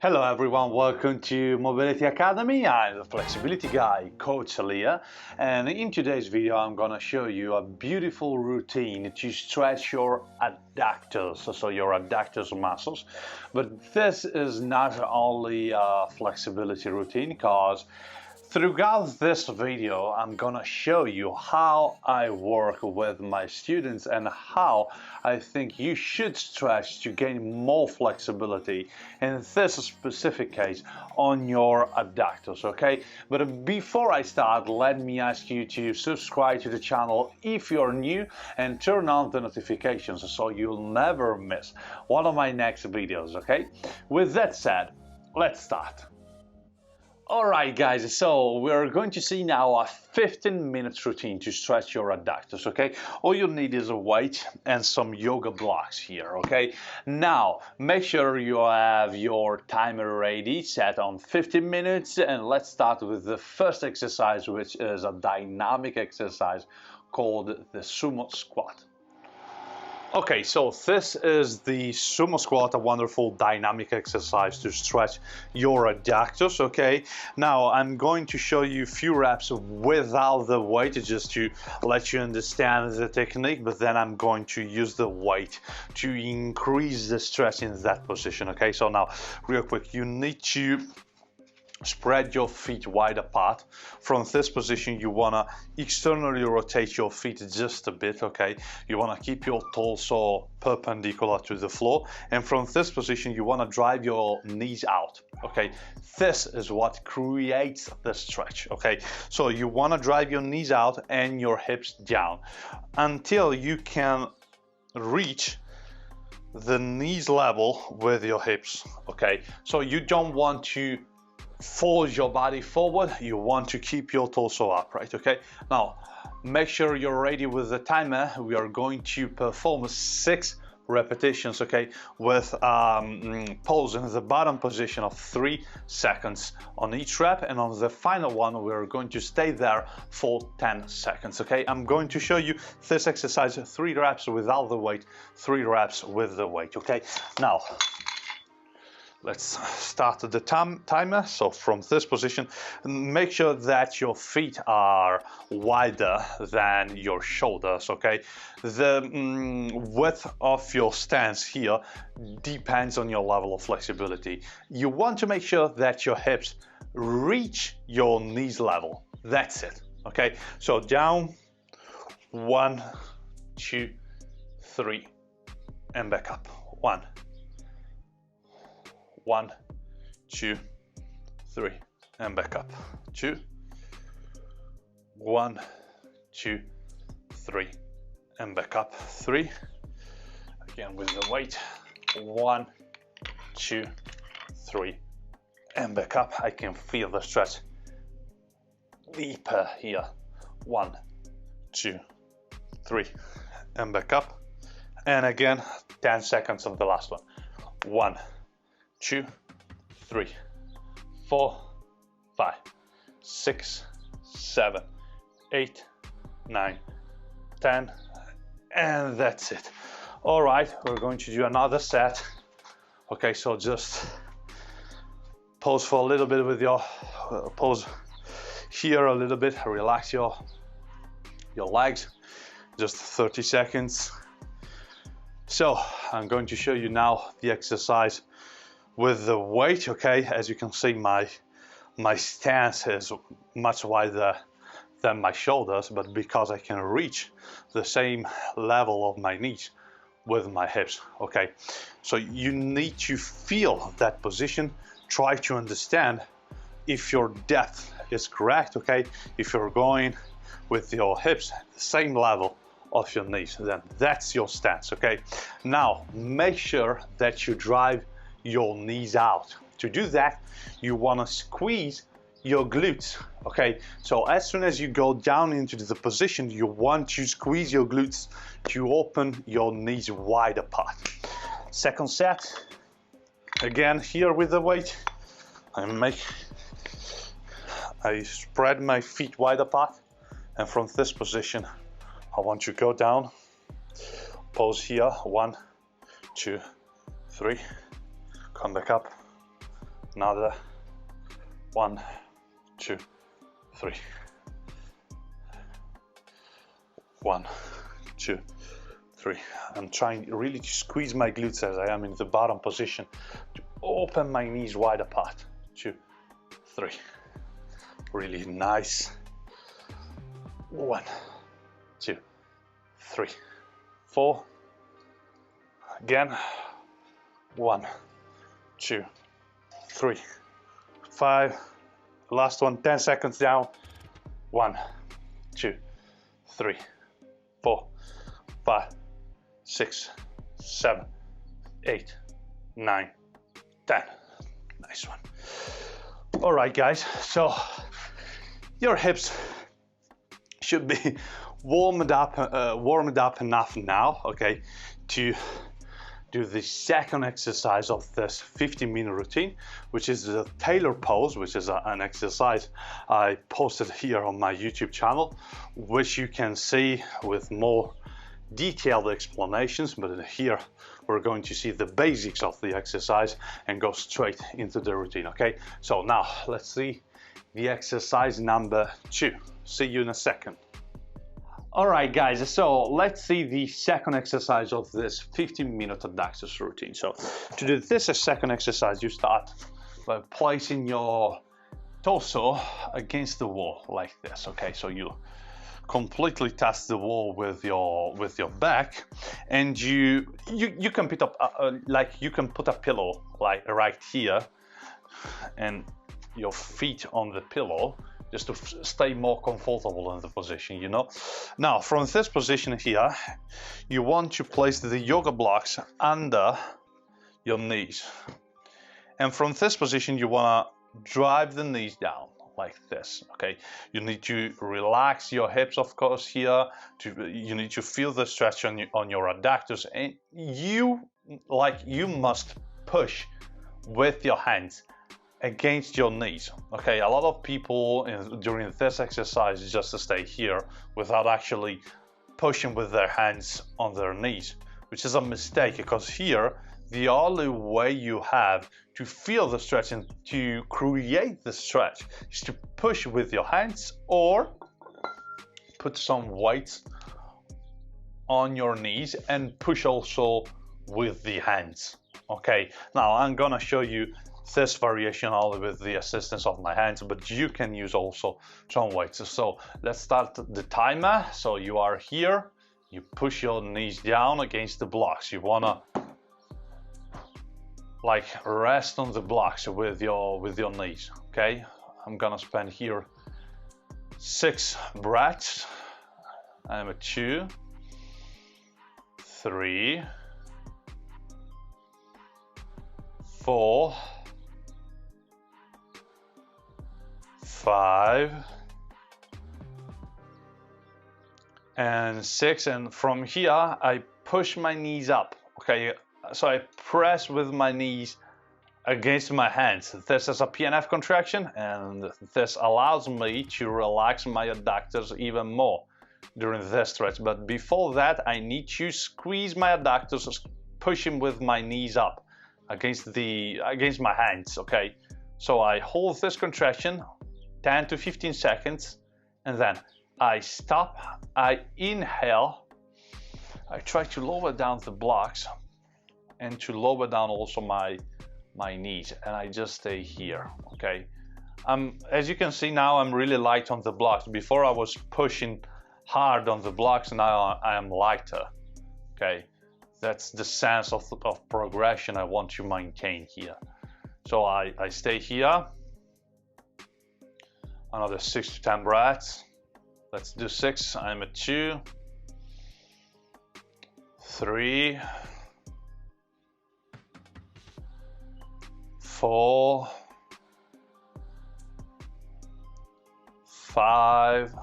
Hello everyone, welcome to Mobility Academy. I'm the flexibility guy, Coach Leah, and in today's video I'm gonna show you a beautiful routine to stretch your adductors, so your adductors muscles. But this is not only a flexibility routine, because throughout this video, I'm gonna show you how I work with my students and how I think you should stretch to gain more flexibility in this specific case on your adductors, okay? But before I start, let me ask you to subscribe to the channel if you're new and turn on the notifications so you'll never miss one of my next videos, okay? With that said, let's start. Alright guys, so we're going to see now a 15-minute routine to stretch your adductors, okay? All you need is a weight and some yoga blocks here, okay? Now, make sure you have your timer ready, set on 15 minutes, and let's start with the first exercise, which is a dynamic exercise called the sumo squat. Okay, so this is the sumo squat, a wonderful dynamic exercise to stretch your adductors, okay? Now, I'm going to show you a few reps without the weight just to let you understand the technique, but then I'm going to use the weight to increase the stress in that position, okay? So now, real quick, you need to spread your feet wide apart. From this position, you want to externally rotate your feet just a bit, okay? You want to keep your torso perpendicular to the floor. And from this position, you want to drive your knees out, okay? This is what creates the stretch, okay? So you want to drive your knees out and your hips down until you can reach the knees level with your hips, okay? So you don't want to force your body forward, you want to keep your torso upright, okay? Now, make sure you're ready with the timer. We are going to perform 6 repetitions, okay, with pause in the bottom position of 3 seconds on each rep, and on the final one, we're going to stay there for 10 seconds, okay? I'm going to show you this exercise, 3 reps without the weight, 3 reps with the weight, okay? Now, let's start the timer. So from this position, make sure that your feet are wider than your shoulders, okay? The width of your stance here depends on your level of flexibility. You want to make sure that your hips reach your knees level. That's it, okay? So down, 1, 2, 3, and back up. 1, 2, 3, and back up. 2, 1, 2, 3, and back up. 3, again with the weight. 1, 2, 3, and back up. I can feel the stretch deeper here. 1, 2, 3, and back up. And again, 10 seconds of the last one. 1, 2, 3, 4, 5, 6, 7, 8, 9, 10, and that's it. All right, we're going to do another set. Okay, so just pause for a little bit with your pause here a little bit, relax your legs, just 30 seconds. So I'm going to show you now the exercise with the weight, okay? As you can see, my stance is much wider than my shoulders, but because I can reach the same level of my knees with my hips, okay? So you need to feel that position, try to understand if your depth is correct, okay? If you're going with your hips at the same level of your knees, then that's your stance, okay? Now, make sure that you drive your knees out. To do that, you want to squeeze your glutes, okay? So as soon as you go down into the position, you want to squeeze your glutes to open your knees wide apart. Second set, again here with the weight, I spread my feet wide apart, and from this position I want to go down, pause here, 1, 2, 3, come back up, Another 1, 2, 3. 1, 2, 3. I'm trying really to squeeze my glutes as I am in the bottom position to open my knees wide apart. 2, 3. Really nice. 1, 2, 3, 4. Again. 1, 2, 3, 5. Last one, 10 seconds down. 1, 2, 3, 4, 5, 6, 7, 8, 9, 10. Nice one. All right, guys. So your hips should be warmed up enough now, okay, to do the second exercise of this 15-minute routine, which is the tailor pose, which is an exercise I posted here on my YouTube channel, which you can see with more detailed explanations. But here we're going to see the basics of the exercise and go straight into the routine. Okay, so now let's see the exercise number 2. See you in a second. All right, guys, so let's see the second exercise of this 15-minute adductors routine. So to do this second exercise, you start by placing your torso against the wall like this. Okay, so you completely touch the wall with your back, and you can put up you can put a pillow like right here and your feet on the pillow, just to stay more comfortable in the position, you know. Now, from this position here, you want to place the yoga blocks under your knees. And from this position, you want to drive the knees down like this, okay? You need to relax your hips, of course, here. You need to feel the stretch on your adductors. And you must push with your hands against your knees. Okay, a lot of people during this exercise just stay here without actually pushing with their hands on their knees, which is a mistake, because here the only way you have to feel the stretch and to create the stretch is to push with your hands or put some weights on your knees and push also with the hands. Okay, now I'm gonna show you this variation only with the assistance of my hands, but you can use also some weights. So let's start the timer. So you are here, you push your knees down against the blocks. You wanna like rest on the blocks with your knees. Okay, I'm gonna spend here 6 breaths. I'm at 2, 3, 4, 5 and 6, and from here I push my knees up. Okay, so I press with my knees against my hands. This is a PNF contraction, and this allows me to relax my adductors even more during this stretch. But before that, I need to squeeze my adductors, pushing with my knees up against my hands. Okay, so I hold this contraction 10 to 15 seconds, and then I stop, I inhale, I try to lower down the blocks and to lower down also my knees, and I just stay here. Okay, as you can see now, I'm really light on the blocks. Before I was pushing hard on the blocks, now I am lighter. Okay, that's the sense of progression I want to maintain here. So I stay here. Another 6 to 10 breaths. Let's do 6. I'm at 2, 3, 4, 5,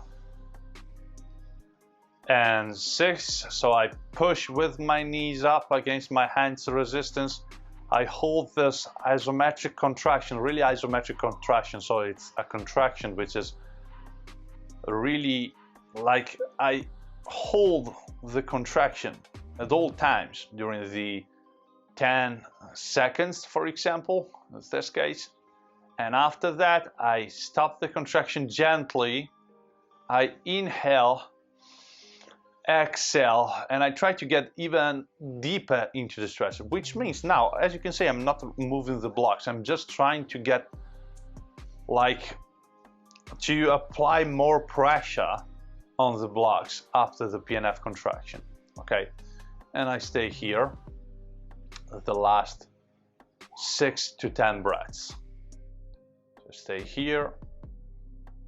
and 6. So I push with my knees up against my hands resistance. I hold this isometric contraction, really isometric contraction. So it's a contraction which is really like I hold the contraction at all times during the 10 seconds, for example, in this case. And after that, I stop the contraction gently. I inhale, exhale, and I try to get even deeper into the stretch, which means now, as you can see, I'm not moving the blocks. I'm just trying to get to apply more pressure on the blocks after the PNF contraction. Okay, and I stay here the last 6 to 10 breaths. So stay here,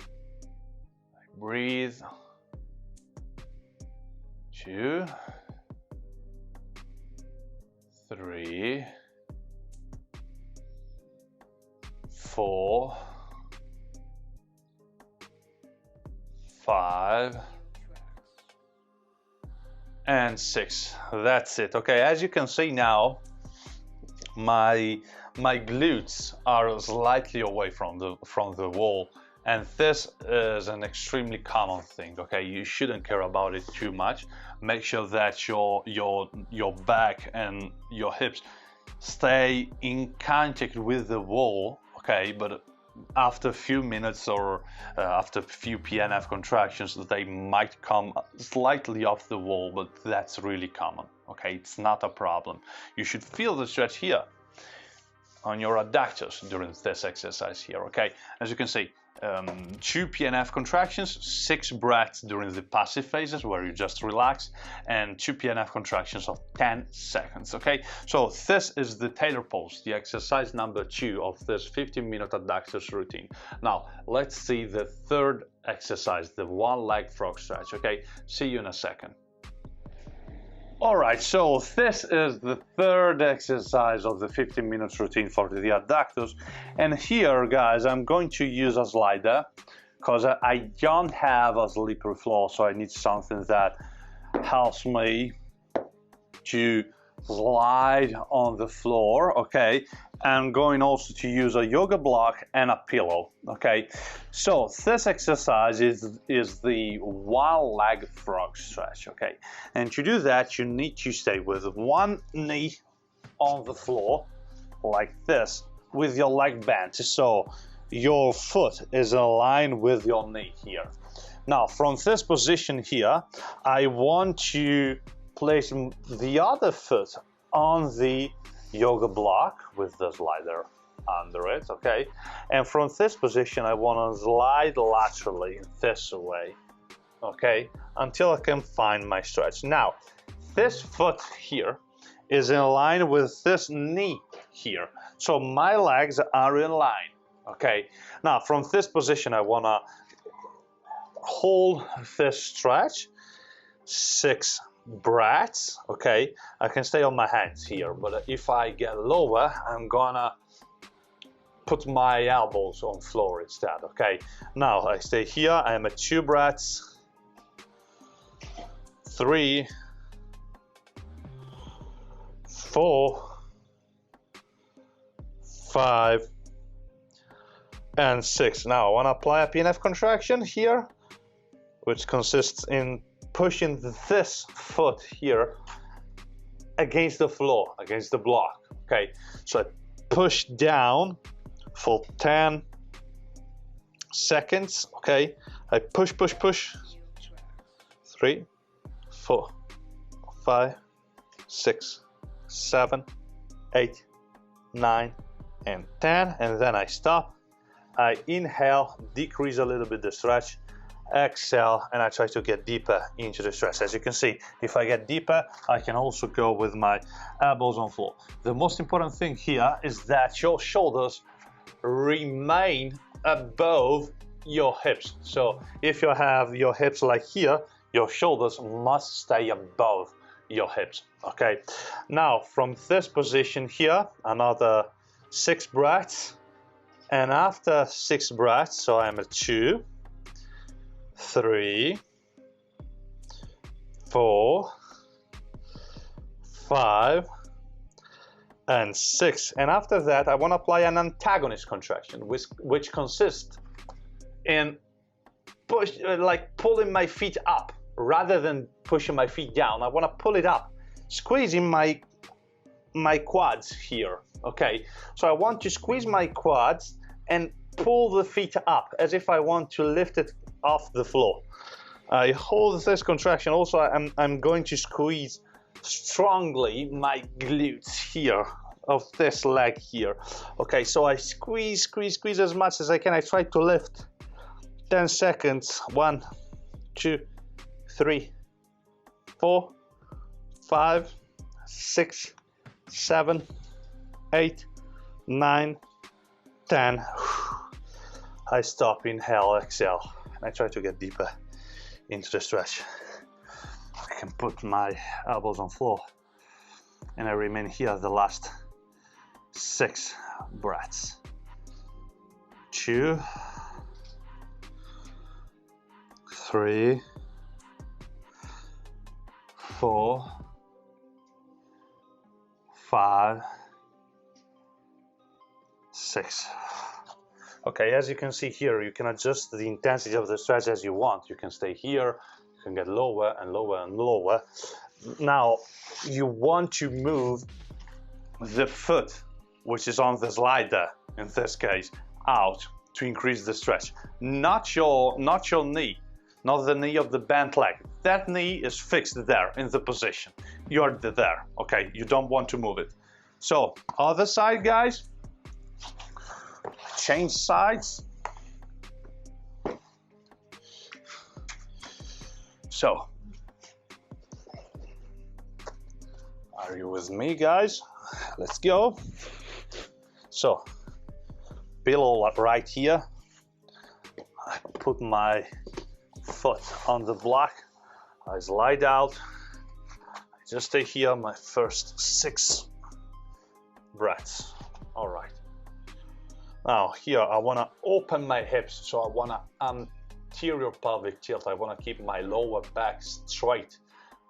I breathe, 2, 3, 4, 5, and 6. That's it. Okay, as you can see now, my glutes are slightly away from the wall, and this is an extremely common thing. Okay, you shouldn't care about it too much. Make sure that your back and your hips stay in contact with the wall. Okay, but after a few minutes or after a few PNF contractions, they might come slightly off the wall, but that's really common. Okay, it's not a problem. You should feel the stretch here on your adductors during this exercise here. Okay, as you can see, 2 PNF contractions, 6 breaths during the passive phases where you just relax, and 2 PNF contractions of 10 seconds. Okay, so this is the Taylor pose, the exercise number 2 of this 15-minute adductors routine. Now let's see the third exercise, the one leg frog stretch. Okay, see you in a second. Alright, so this is the third exercise of the 15 minutes routine for the adductors, and here, guys, I'm going to use a slider because I don't have a slippery floor, so I need something that helps me to slide on the floor. Okay, I'm going also to use a yoga block and a pillow. Okay, so this exercise is the one leg frog stretch. Okay, and to do that you need to stay with one knee on the floor like this with your leg bent, so your foot is aligned with your knee here. Now from this position here, I want to place the other foot on the yoga block with the slider under it. Okay, and from this position I want to slide laterally this way, okay, until I can find my stretch. Now this foot here is in line with this knee here, so my legs are in line. Okay, now from this position I want to hold this stretch, 6 breaths. Okay, I can stay on my hands here, but if I get lower, I'm gonna put my elbows on floor instead. Okay, now I stay here, I am at 2 breaths, 3, 4, 5, and 6. Now I want to apply a PNF contraction here, which consists in pushing this foot here against the floor, against the block. Okay, so I push down for 10 seconds. Okay, I push, 3, 4, 5, 6, 7, 8, 9, and 10, and then I stop. I inhale, decrease a little bit the stretch, exhale, and I try to get deeper into the stretch. As you can see, if I get deeper, I can also go with my elbows on floor. The most important thing here is that your shoulders remain above your hips. So if you have your hips like here, your shoulders must stay above your hips. Okay, now from this position here, another 6 breaths, and after 6 breaths, so I'm at 2, 3, 4, 5, and 6. And after that, I want to apply an antagonist contraction, which consists in pulling my feet up rather than pushing my feet down. I want to pull it up, squeezing my quads here. Okay, so I want to squeeze my quads and pull the feet up as if I want to lift it off the floor. I hold this contraction. Also, I'm going to squeeze strongly my glutes here of this leg here. Okay, so I squeeze as much as I can. I try to lift. 10 seconds. 1, 2, 3, 4, 5, 6, 7, 8, 9, 10. I stop, inhale, exhale. I try to get deeper into the stretch. I can put my elbows on floor and I remain here the last 6 breaths. 2, 3, 4, 5, 6. Okay, as you can see here, you can adjust the intensity of the stretch as you want. You can stay here, you can get lower and lower and lower. Now, you want to move the foot, which is on the slider, in this case, out to increase the stretch. Not your knee, not the knee of the bent leg. That knee is fixed there in the position. You're there, okay? You don't want to move it. So, other side, guys. Change sides. So, are you with me, guys? Let's go. So, pillow right here. I put my foot on the block. I slide out. I just stay here my first 6 breaths. All right. Now here I want to open my hips, so I want to anterior pelvic tilt. I want to keep my lower back straight.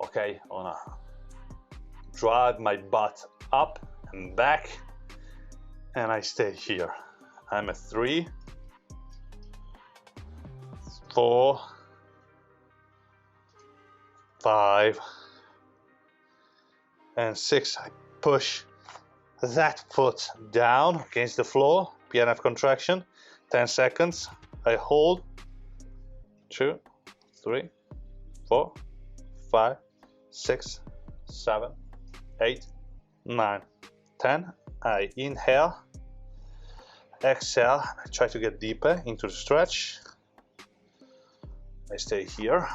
Okay, I want to drive my butt up and back, and I stay here. I'm at 3, 4, 5, and 6. I push that foot down against the floor. PNF contraction, 10 seconds. I hold. 2, 3, 4, 5, 6, 7, 8, 9, 10. I inhale, exhale. I try to get deeper into the stretch. I stay here.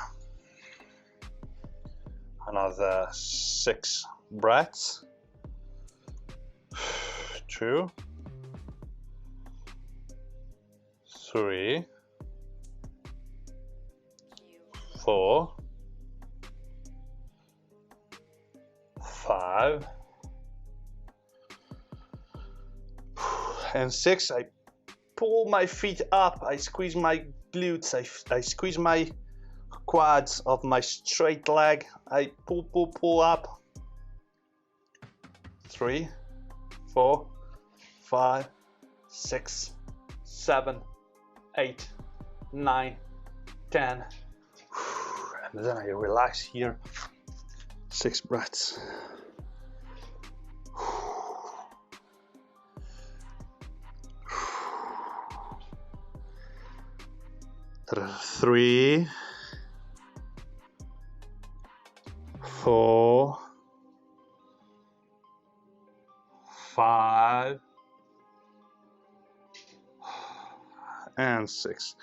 Another 6 breaths. 2, 3, 4, 5, and 6. I pull my feet up. I squeeze my glutes. I squeeze my quads of my straight leg. I pull up. 3, 4, 5, 6, 7, 8, 9, 10. And then I relax here. 6 breaths. 3, 4, 5, and 6.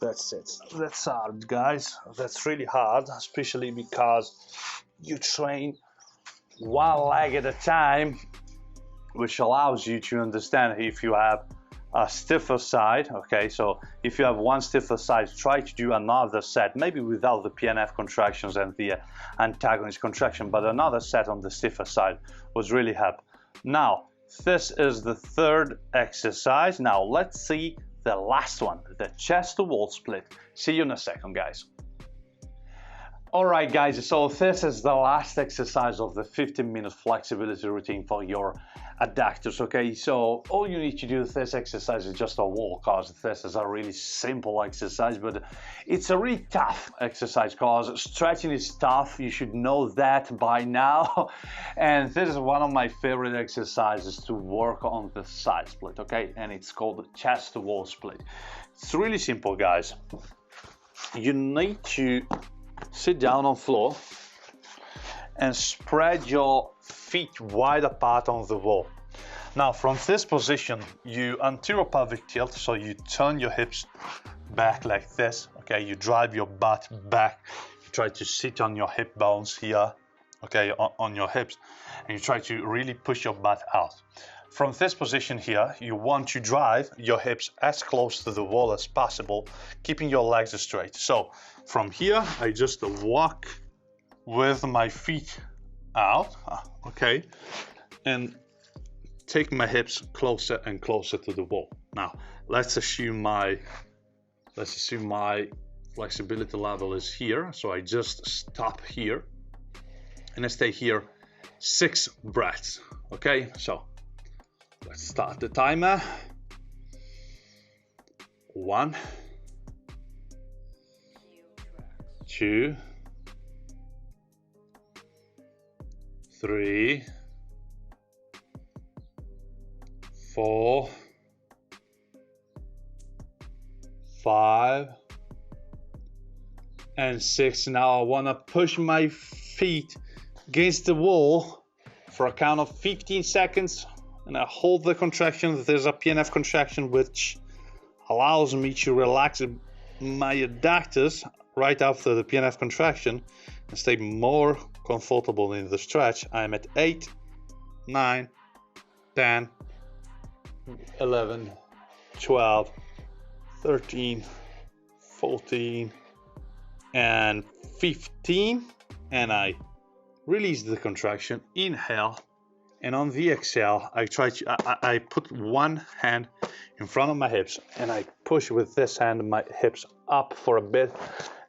That's it. That's hard, guys. That's really hard, especially because you train one leg at a time, which allows you to understand if you have a stiffer side. Okay, so if you have one stiffer side, try to do another set, maybe without the PNF contractions and the antagonist contraction, but another set on the stiffer side was really help. Now, this is the 3rd exercise. Now let's see the last one, the chest to wall split. See you in a second, guys. Alright guys, so this is the last exercise of the 15-minute flexibility routine for your adductors. Okay, so all you need to do with this exercise is just a walk, cause this is a really simple exercise, but it's a really tough exercise cause stretching is tough. You should know that by now. And this is one of my favorite exercises to work on the side split, okay, and it's called chest to wall split. It's really simple, guys. You need to sit down on floor and spread your feet wide apart on the wall. Now from this position, you anterior pelvic tilt, so you turn your hips back like this, okay, you drive your butt back, you try to sit on your hip bones here, okay, on your hips, and you try to really push your butt out. From this position here, you want to drive your hips as close to the wall as possible, keeping your legs straight. So from here, I just walk with my feet out, okay, and take my hips closer and closer to the wall. Now let's assume my flexibility level is here, so I just stop here and I stay here 6 breaths. Okay, so let's start the timer. 1, 2, 3, 4, 5, and 6. Now I want to push my feet against the wall for a count of 15 seconds, and I hold the contraction. There's a PNF contraction which allows me to relax my adductors right after the PNF contraction and stay more comfortable in the stretch. I'm at 8, 9, 10, 11, 12, 13, 14, and 15, and I release the contraction, inhale, and on the exhale I put one hand in front of my hips and I push with this hand my hips up for a bit,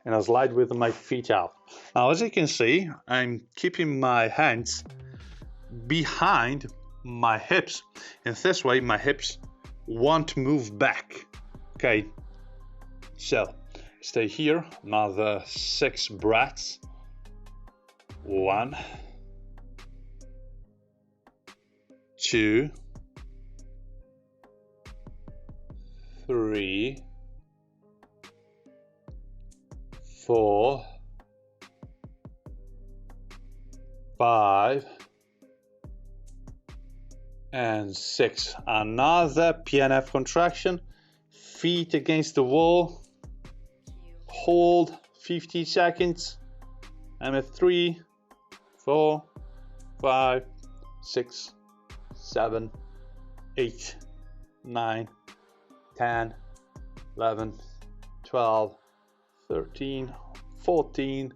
and I slide with my feet out. Now as you can see, I'm keeping my hands behind my hips, and this way my hips won't move back. Okay, so stay here, another 6 breaths. 1, 2, 3, 4, 5, and 6. Another PNF contraction, feet against the wall, hold 50 seconds. I'm at 3, 4, 5, 6, 7, 8, 9, 10, 11, 12, 13, 14,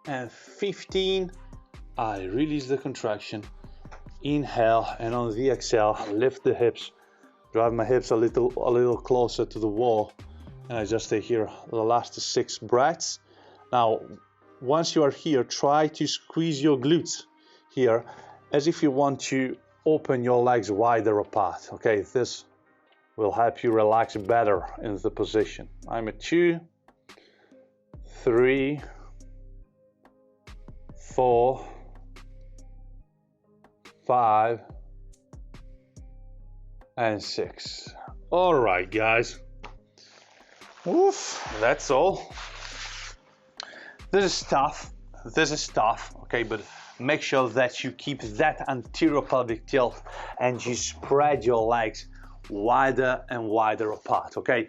and 15. I release the contraction, inhale, and on the exhale, lift the hips, drive my hips a little closer to the wall, and I just stay here the last 6 breaths. Now, once you are here, try to squeeze your glutes here as if you want to open your legs wider apart. Okay, this will help you relax better in the position. I'm at 2, 3, 4, 5, and 6. All right, guys. Oof, that's all. This is tough, okay, but make sure that you keep that anterior pelvic tilt and you spread your legs wider and wider apart, okay?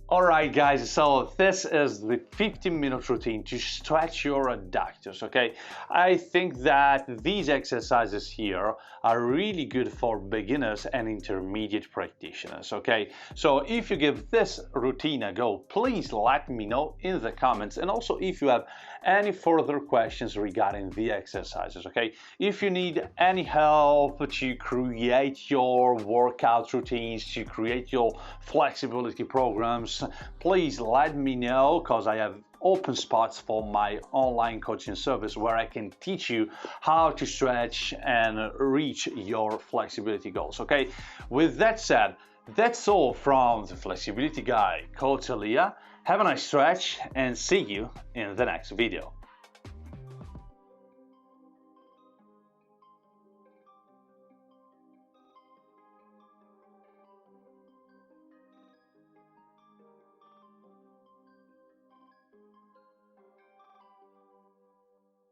All right, guys, so this is the 15-minute routine to stretch your adductors, okay? I think that these exercises here are really good for beginners and intermediate practitioners, okay? So if you give this routine a go, please let me know in the comments, and also if you have any further questions regarding the exercises, okay? If you need any help to create your workout routines, to create your flexibility programs, doubts, please let me know, because I have open spots for my online coaching service where I can teach you how to stretch and reach your flexibility goals. Okay, with that said, that's all from the flexibility guy, Coach Elia. Have a nice stretch and see you in the next video.